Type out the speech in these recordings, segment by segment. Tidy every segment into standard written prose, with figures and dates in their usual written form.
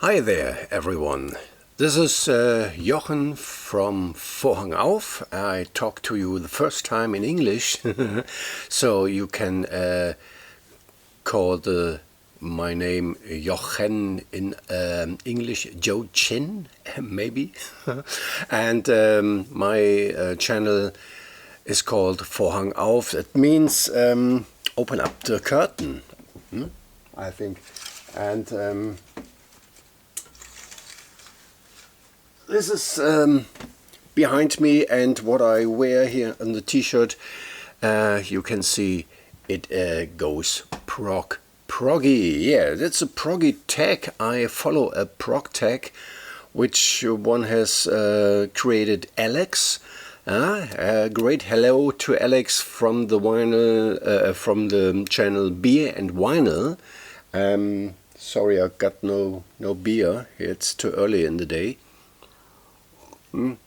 Hi there, everyone. This is Jochen from Vorhang Auf. I talk to you the first time in English, so you can call my name Jochen in English, Joe Chin, maybe. And my channel is called Vorhang Auf. It means open up the curtain, I think. And this is behind me, and what I wear here on the t-shirt, you can see it goes proggy. Yeah, that's a proggy tag. I follow a prog tag, which one has created Alex. A great hello to Alex from the vinyl, from the channel Beer and Vinyl. Sorry, I got no beer. It's too early in the day. He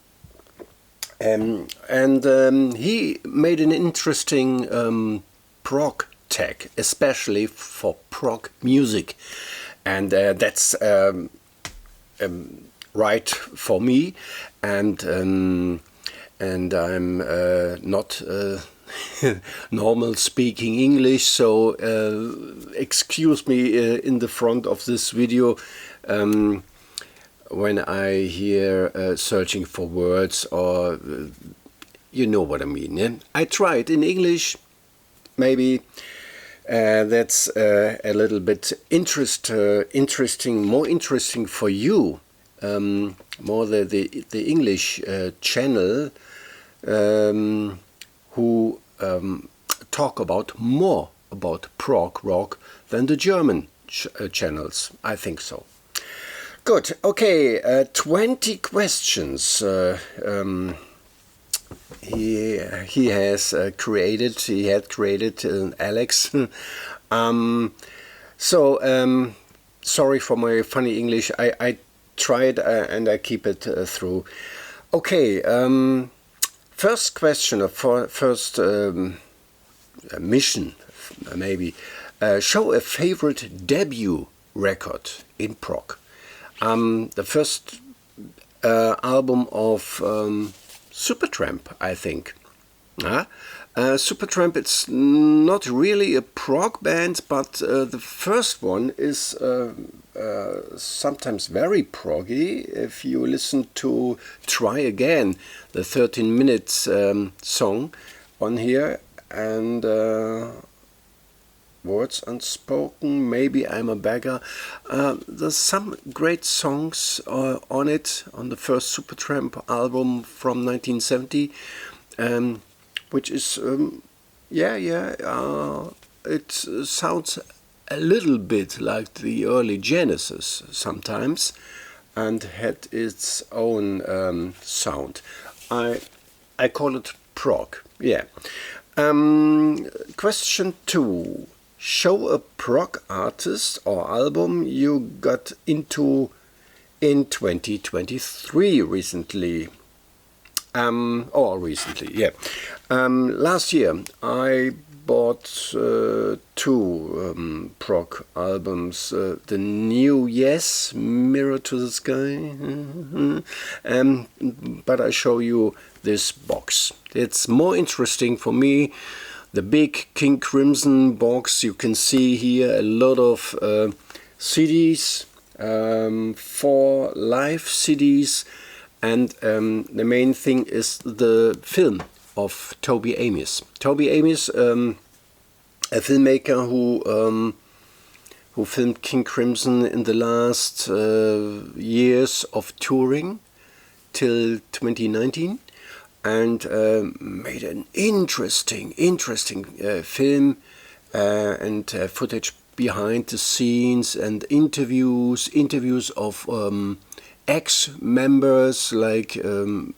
made an interesting prog tag, especially for prog music, and that's right for me. And I'm not normal speaking English, so excuse me in the front of this video when I hear searching for words, or you know what I mean. Yeah? I try it in English, maybe that's a little bit interesting, more interesting for you, more the English channel who talk more about prog rock than the German channels. I think so. Good. Okay. 20 questions. He had created Alex. Sorry for my funny English. I tried and I keep it through. Okay. First question, first mission, maybe. Show a favorite debut record in prog. The first album of Supertramp, I think. Supertramp, it's not really a prog band, but the first one is sometimes very proggy. If you listen to Try Again, the 13 minutes song on here, and Words Unspoken, Maybe I'm a Beggar. There's some great songs on it, on the first Supertramp album from 1970, which is, it sounds a little bit like the early Genesis sometimes, and had its own sound. I call it prog, yeah. Question 2. Show a prog artist or album you got into in 2023 recently. Last year I bought 2 prog albums. The new Yes, Mirror to the Sky. But I show you this box. It's more interesting for me. The big King Crimson box, you can see here a lot of CDs, 4 live CDs, and the main thing is the film of Toby Amis. Toby Amis, a filmmaker who filmed King Crimson in the last years of touring till 2019. And made an interesting film and footage behind the scenes and interviews of ex-members like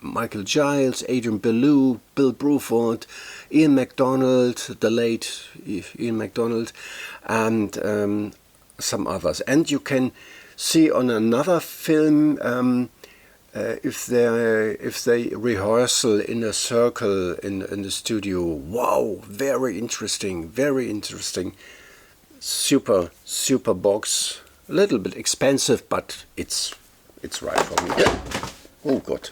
Michael Giles, Adrian Belew, Bill Bruford, Ian MacDonald, the late Ian MacDonald, and some others. And you can see on another film if they rehearsal in a circle in the studio. Wow, very interesting, super box a little bit expensive, but it's right for me. Yeah. Oh, good.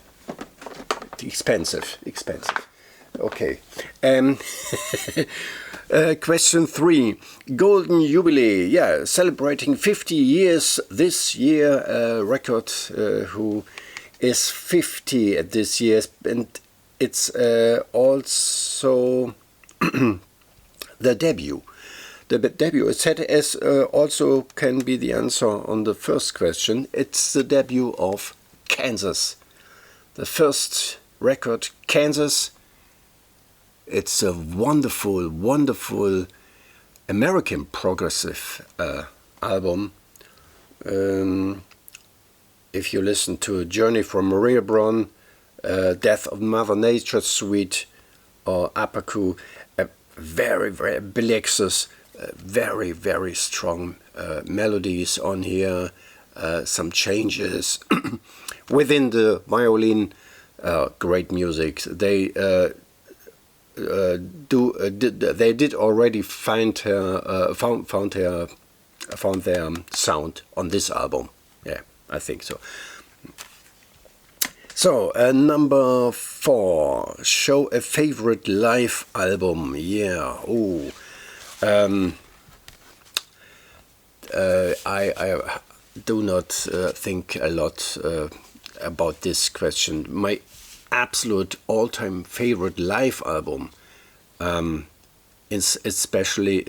Expensive. Okay. Question 3. Golden Jubilee. Yeah, celebrating 50 years this year. Record who is 50 at this year, and it's also the debut. The debut. It said as also can be the answer on the first question. It's the debut of Kansas. The first record, Kansas. It's a wonderful, wonderful American progressive album. If you listen to Journey from Maria Brown, Death of Mother Nature Suite, or Apaku, very, very Bilexus, very, very strong melodies on here, some changes within the violin. Great music. They did already found their sound on this album. Yeah, I think so. So number 4, show a favorite live album. Yeah. Oh. I do not think a lot about this question. My absolute all-time favorite live album, especially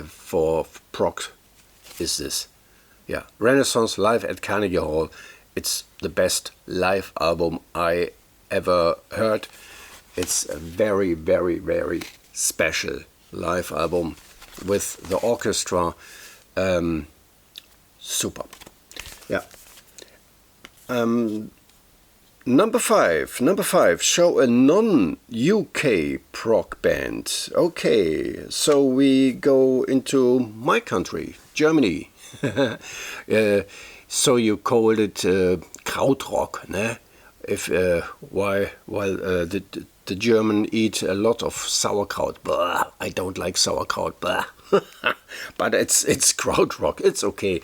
for prog, is this. Yeah, Renaissance Live at Carnegie Hall. It's the best live album I ever heard. It's a very, very, very special live album with the orchestra. Super. Yeah. Number 5, show a non-UK prog band. Okay, so we go into my country, Germany. So you called it Krautrock, ne? If while the German eat a lot of sauerkraut. Blah, I don't like sauerkraut. Blah. But it's Krautrock. It's okay.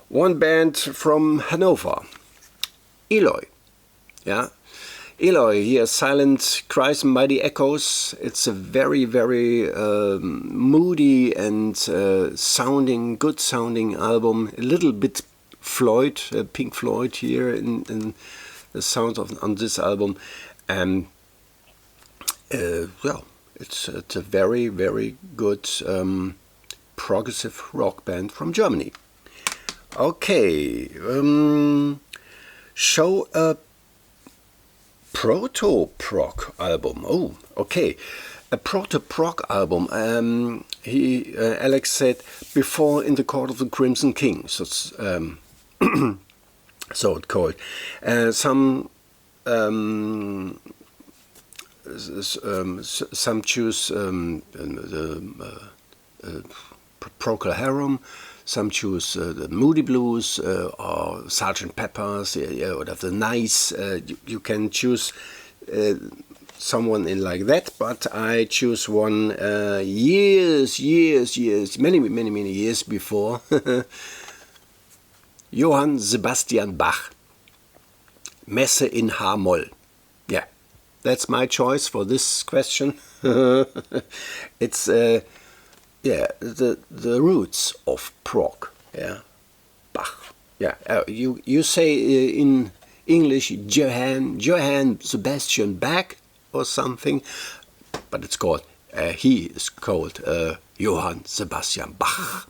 One band from Hanover, Eloy. Yeah, Eloy here. Silent Cries by the Echoes. It's a very, very moody and good sounding album. A little bit Floyd, Pink Floyd here in the sound on this album. Well, it's a very, very good progressive rock band from Germany. Okay, show a proto-prog album. Oh, okay, a proto-prog album. Alex said before in the Court of the Crimson King. So it's so it's called. Some choose the Procol Harum. Some choose the Moody Blues or Sgt. Pepper's, or the Nice. You can choose someone in like that, but I choose one many years before. Johann Sebastian Bach, Messe in H-Moll. Yeah, that's my choice for this question. It's the roots of prog. Yeah, Bach. Yeah, you say in English Johann Sebastian Bach or something, but it's called he is called Johann Sebastian Bach.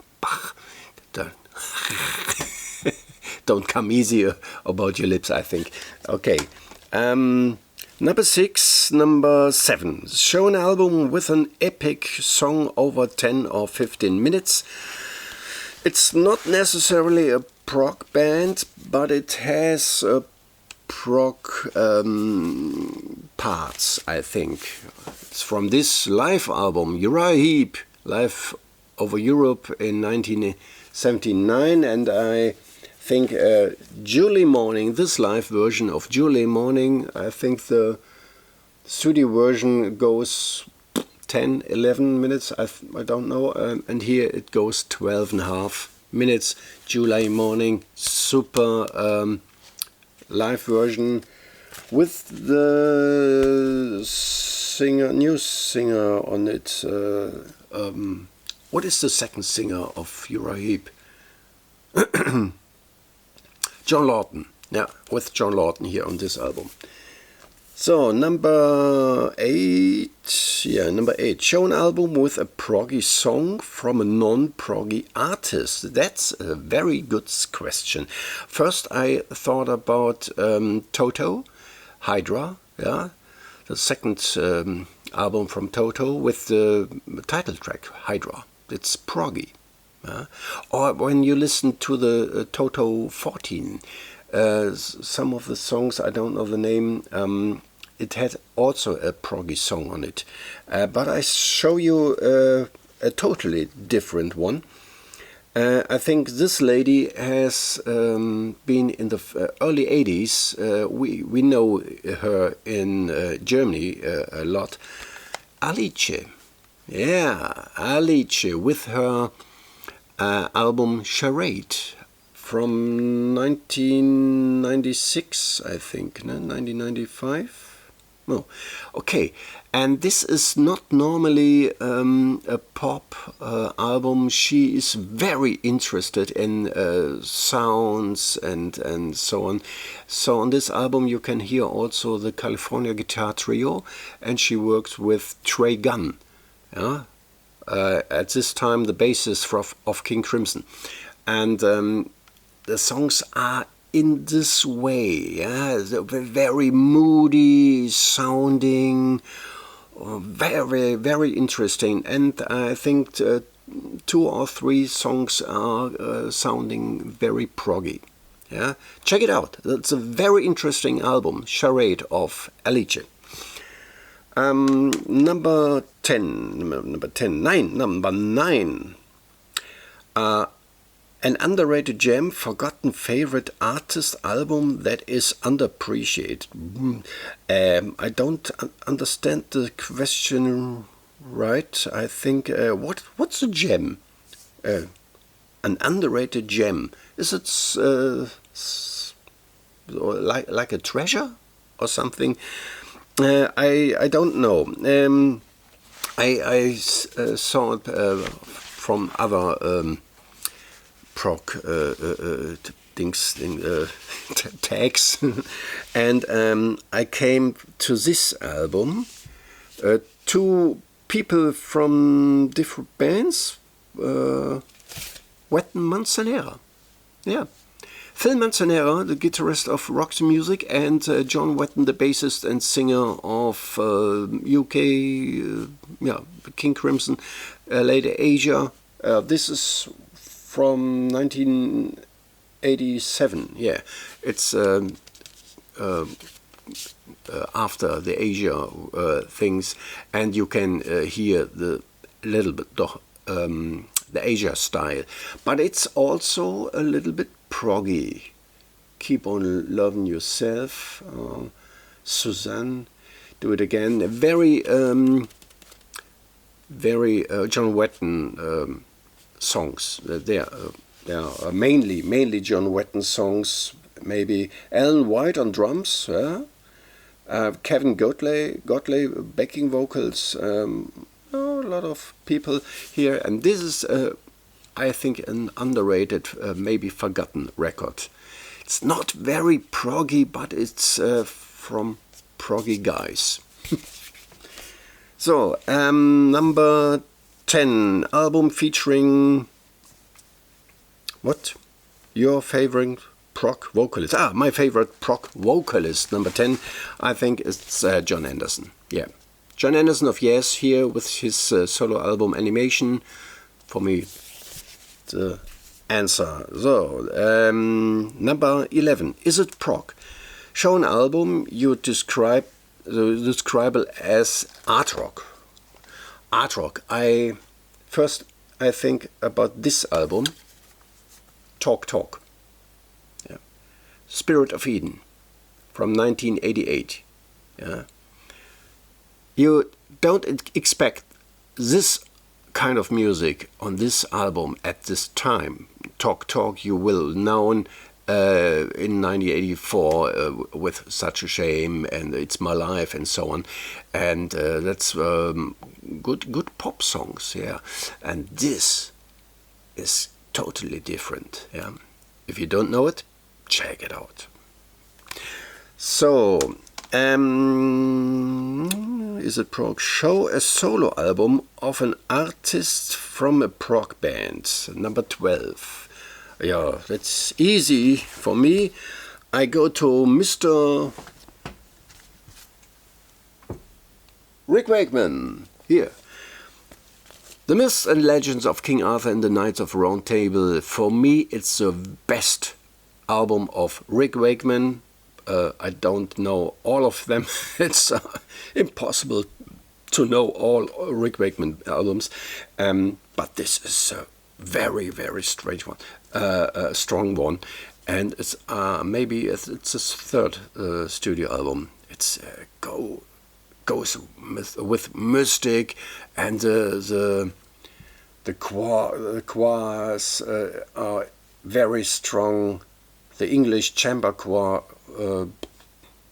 Don't come easier about your lips, I think. Okay. Number 7. Show an album with an epic song over 10 or 15 minutes. It's not necessarily a prog band, but it has prog parts, I think. It's from this live album, Uriah Heep, live over Europe in 1979, and I think Jubilee Morning, this live version of Jubilee Morning, I think the studio version goes 10, 11 minutes, I don't know, and here it goes 12.5 minutes. July Morning, super live version with the new singer on it. What is the second singer of Uriah Heep? John Lawton. Yeah, with John Lawton here on this album. So number 8, show an album with a proggy song from a non-proggy artist. That's a very good question. First I thought about Toto, Hydra, yeah, the second album from Toto with the title track, Hydra. It's proggy. Or when you listen to the Toto 14, some of the songs, I don't know the name, it had also a proggy song on it. But I show you a totally different one. I think this lady has been in the early 80s. We know her in Germany a lot. Alice. Yeah, Alice with her album Charade from 1996, I think, no? 1995? No. Okay, and this is not normally a pop album. She is very interested in sounds and so on. So on this album you can hear also the California Guitar Trio, and she works with Trey Gunn. Yeah? At this time the bassist of King Crimson. And the songs are in this way, yeah, very moody sounding, very, very interesting. And I think 2 or 3 songs are sounding very proggy. Yeah, check it out. It's a very interesting album, Charade of Alice. Number 9. An underrated gem, forgotten favorite artist album that is underappreciated. I don't understand the question right. I think what's a gem? An underrated gem. Is it like a treasure or something? I don't know. I saw it from other prog tags, and I came to this album. 2 people from different bands, Wetton Manzanera, yeah. Phil Manzanera, the guitarist of Roxy Music, and John Wetton, the bassist and singer of UK, King Crimson, later Asia. This is from 1987, yeah. It's after the Asia things, and you can hear the little bit the Asia style, but it's also a little bit proggy. Keep on Loving Yourself, Suzanne, Do It Again. Very John Wetton songs. They are mainly John Wetton songs. Maybe Alan White on drums, Kevin Godley backing vocals. A lot of people here, and this is I think an underrated, maybe forgotten record. It's not very proggy, but it's from proggy guys. So number 10, album featuring what? Your favorite prog vocalist? My favorite prog vocalist, number 10, I think it's John Anderson. Yeah, John Anderson of Yes here with his solo album Animation. For me, the answer. So, number 11, is it prog? Show an album you describe it as art rock. Art rock. I think about this album, Talk. Yeah. Spirit of Eden from 1988. Yeah. You don't expect this kind of music on this album at this time, Talk you will known in 1984 with Such a Shame and It's My Life and so on, and that's good pop songs, yeah. And this is totally different, yeah. If you don't know it, check it out. So, is it prog? Show a solo album of an artist from a prog band, number 12. Yeah, that's easy for me. I go to Mr. Rick Wakeman, here. The Myths and Legends of King Arthur and the Knights of the Round Table. For me, it's the best album of Rick Wakeman. I don't know all of them. It's impossible to know all Rick Wakeman albums. But this is a very, very strange one, strong one. And it's maybe it's his third studio album. It's goes with mystic, and the choirs are very strong. The English chamber choir,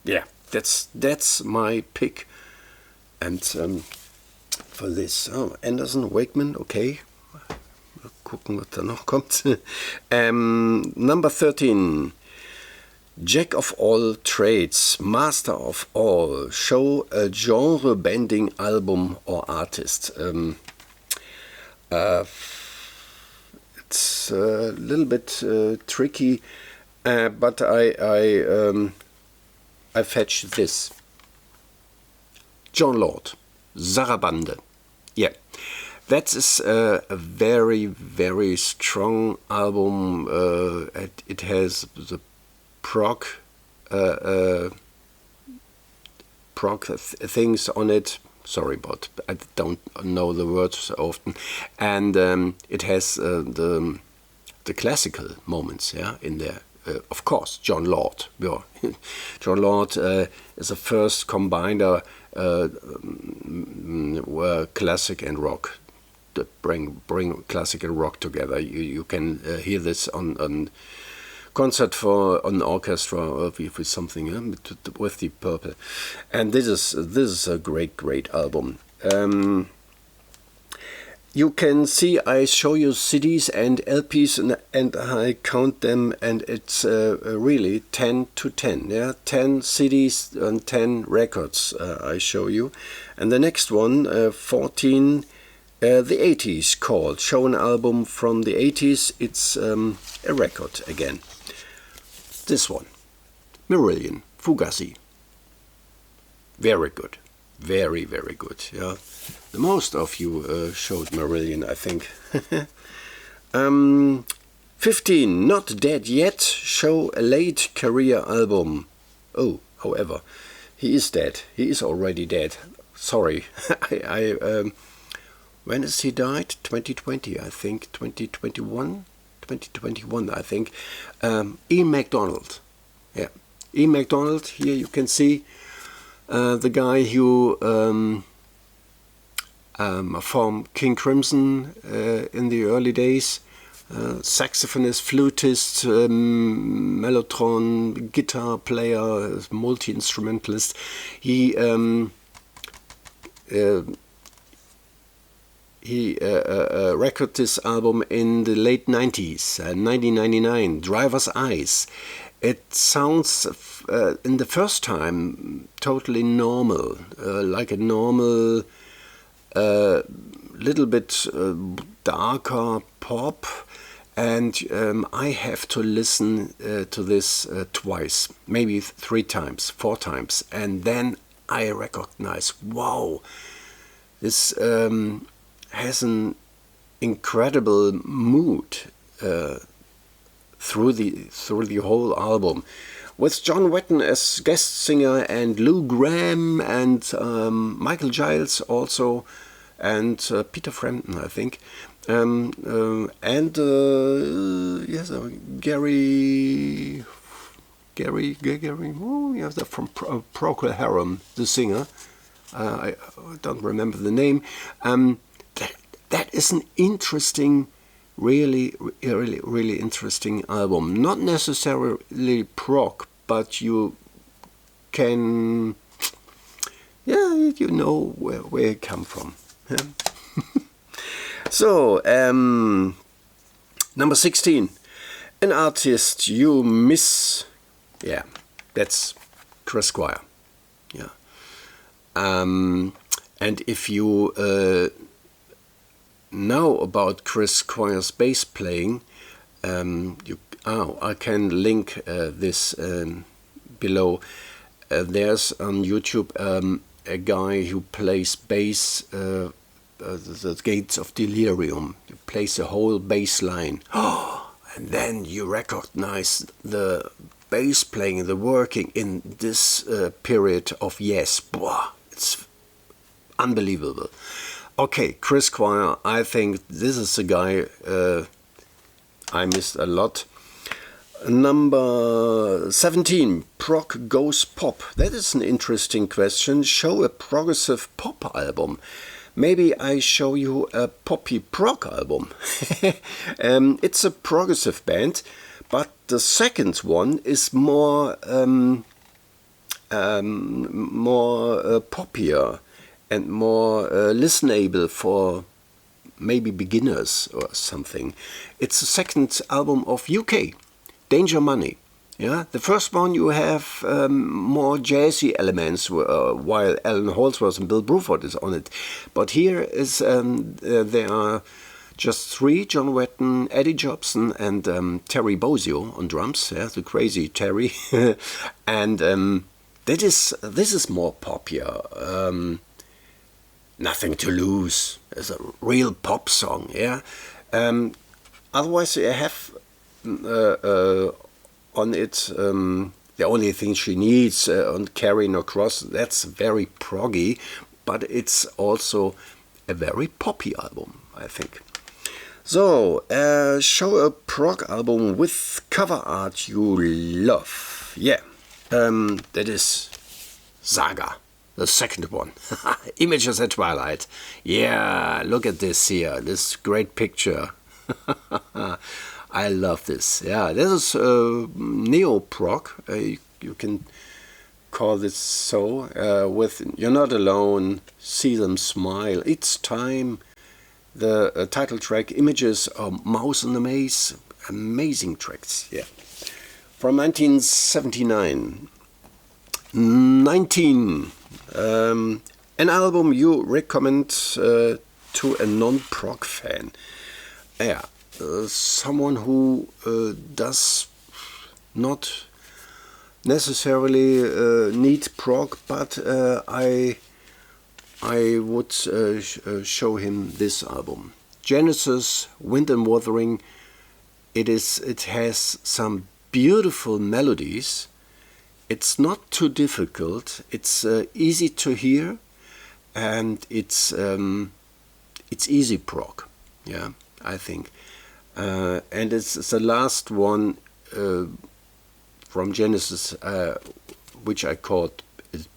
yeah, that's my pick. And for this, Anderson, Wakeman, okay. Mal gucken, was da noch kommt. Number 13. Jack of all trades, master of all. Show a genre-bending album or artist. It's a little bit tricky, but I fetched this. John Lord, Sarabande. Yeah, that is a very, very strong album. It has the prog things on it. Sorry, but I don't know the words often. And it has the classical moments, yeah, in there. Of course, John Lord. Yeah. John Lord is the first combiner where classic and rock, that bring classic and rock together. You can hear this on concert for an orchestra with something with the purple, and this is a great album. You can see I show you CDs and LPs and I count them, and it's really 10 to 10. Yeah, 10 CDs and 10 records I show you, and the next one 14. The 80s called. Show an album from the 80s. It's a record again. This one, Marillion, Fugazi. Very good. Very, very good. Yeah, the most of you showed Marillion, I think. 15, Not Dead Yet. Show a late career album. Oh, however, he is dead. He is already dead. Sorry. When is he died? 2020, I think. 2021? 2021, I think. Ian MacDonald. Yeah. Ian MacDonald, here you can see the guy who formed King Crimson in the early days. Saxophonist, flutist, mellotron, guitar player, multi-instrumentalist. He recorded this album in the late 90s, 1999, Driver's Eyes. It sounds, in the first time, totally normal, like a normal, little bit darker pop, and I have to listen to this twice, maybe 3 times, 4 times, and then I recognize, wow, this has an incredible mood through the whole album, with John Wetton as guest singer and Lou Gramm and Michael Giles also, and Peter Frampton, I think, and yes, Gary. Oh, yes, they're from Procol Harum, the singer. I don't remember the name. that is an interesting, really interesting album. Not necessarily prog, but you can, yeah, you know where it come from. Yeah. So, number 16, an artist you miss. Yeah, that's Chris Squire. Yeah. And if you know about Chris Squire's bass playing, I can link this below. There's on YouTube a guy who plays bass, the Gates of Delirium. He plays the whole bass line. And then you recognize the bass playing, the working in this period of Yes. It's unbelievable. Okay, Chris Squire, I think this is a guy I missed a lot. Number 17, Prog Goes Pop. That is an interesting question. Show a progressive pop album. Maybe I show you a poppy prog album. It's a progressive band, but the second one is more poppier and more listenable for maybe beginners or something. It's the second album of UK, Danger Money. Yeah, the first one you have more jazzy elements, while Alan Holdsworth and Bill Bruford is on it. But here is there are just three: John Wetton, Eddie Jobson, and Terry Bozzio on drums. Yeah, the crazy Terry, and this is more poppier. Nothing to Lose. It's a real pop song. Yeah. Otherwise, I have on it the only thing she needs on Carrying Across. That's very proggy, but it's also a very poppy album, I think. So, show a prog album with cover art you love. Yeah, that is Saga, the second one. Images at Twilight. Yeah, look at this here, this great picture. I love this. Yeah, this is neo-prog. You can call this so. With You're Not Alone, See Them Smile, It's Time, the title track, Images of Mouse and the Maze. Amazing tracks. Yeah, from 1979. 19. An album you recommend to a non-prog fan. Yeah. Someone who does not necessarily need prog, but I would show him this album, Genesis, Wind and Wuthering. It has some beautiful melodies. It's not too difficult. It's easy to hear, and it's easy prog. Yeah, I think. And it's the last one from Genesis, which I called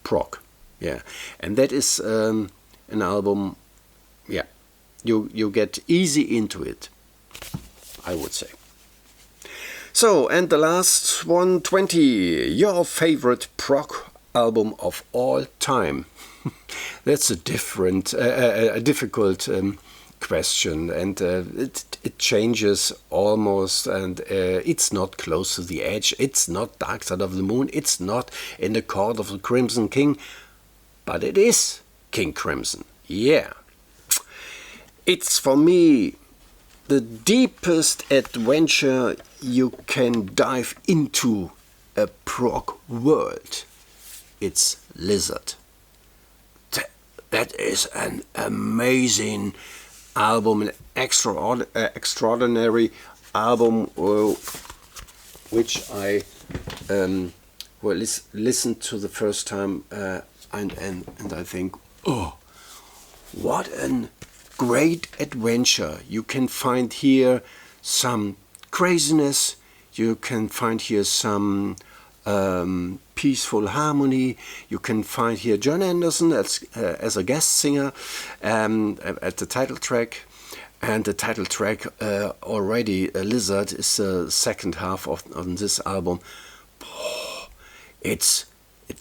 prog. Yeah, and that is an album. Yeah, you get easy into it, I would say. So, and the last one, 20. Your favorite prog album of all time. That's a difficult question, and it changes almost, and it's not Close to the Edge, it's not Dark Side of the Moon, it's not In the Court of the Crimson King, but it is King Crimson. Yeah, it's for me the deepest adventure you can dive into a prog world. It's Lizard. That is an amazing album, an extraordinary album, which I listened to the first time, and I think, oh, what a great adventure. You can find here some craziness, you can find here some peaceful harmony. You can find here John Anderson as a guest singer at the title track. And the title track already, Lizard, is the second half of on this album. It's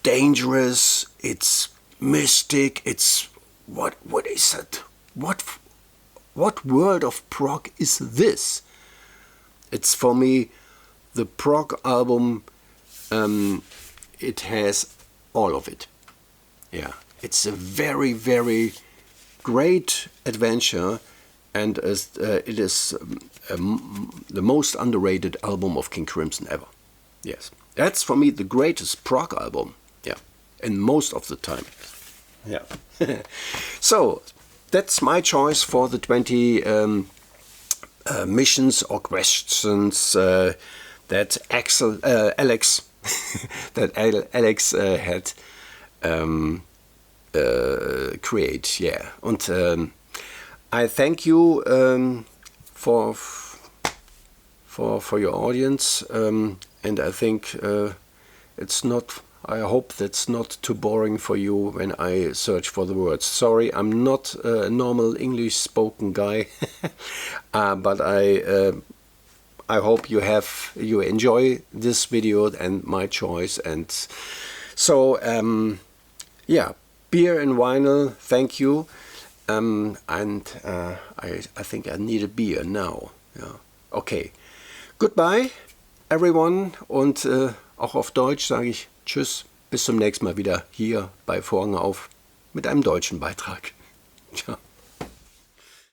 dangerous, it's mystic, it's what is it? What world of prog is this? It's for me the prog album. It has all of it. Yeah, it's a very, very great adventure, and it is the most underrated album of King Crimson ever. Yes, that's for me the greatest prog album. Yeah, and most of the time. Yeah. So that's my choice for the 20 missions or questions that Alex had create. Yeah, and I thank you for your audience, and I think it's not. I hope that's not too boring for you when I search for the words. Sorry, I'm not a normal English spoken guy, but I hope you enjoy this video and my choice. And so yeah, beer and vinyl. Thank you. And I think I need a beer now. Yeah. Okay. Goodbye, everyone. Und auch auf Deutsch sage ich Tschüss, bis zum nächsten Mal wieder hier bei Vorhang auf mit einem deutschen Beitrag. Ciao.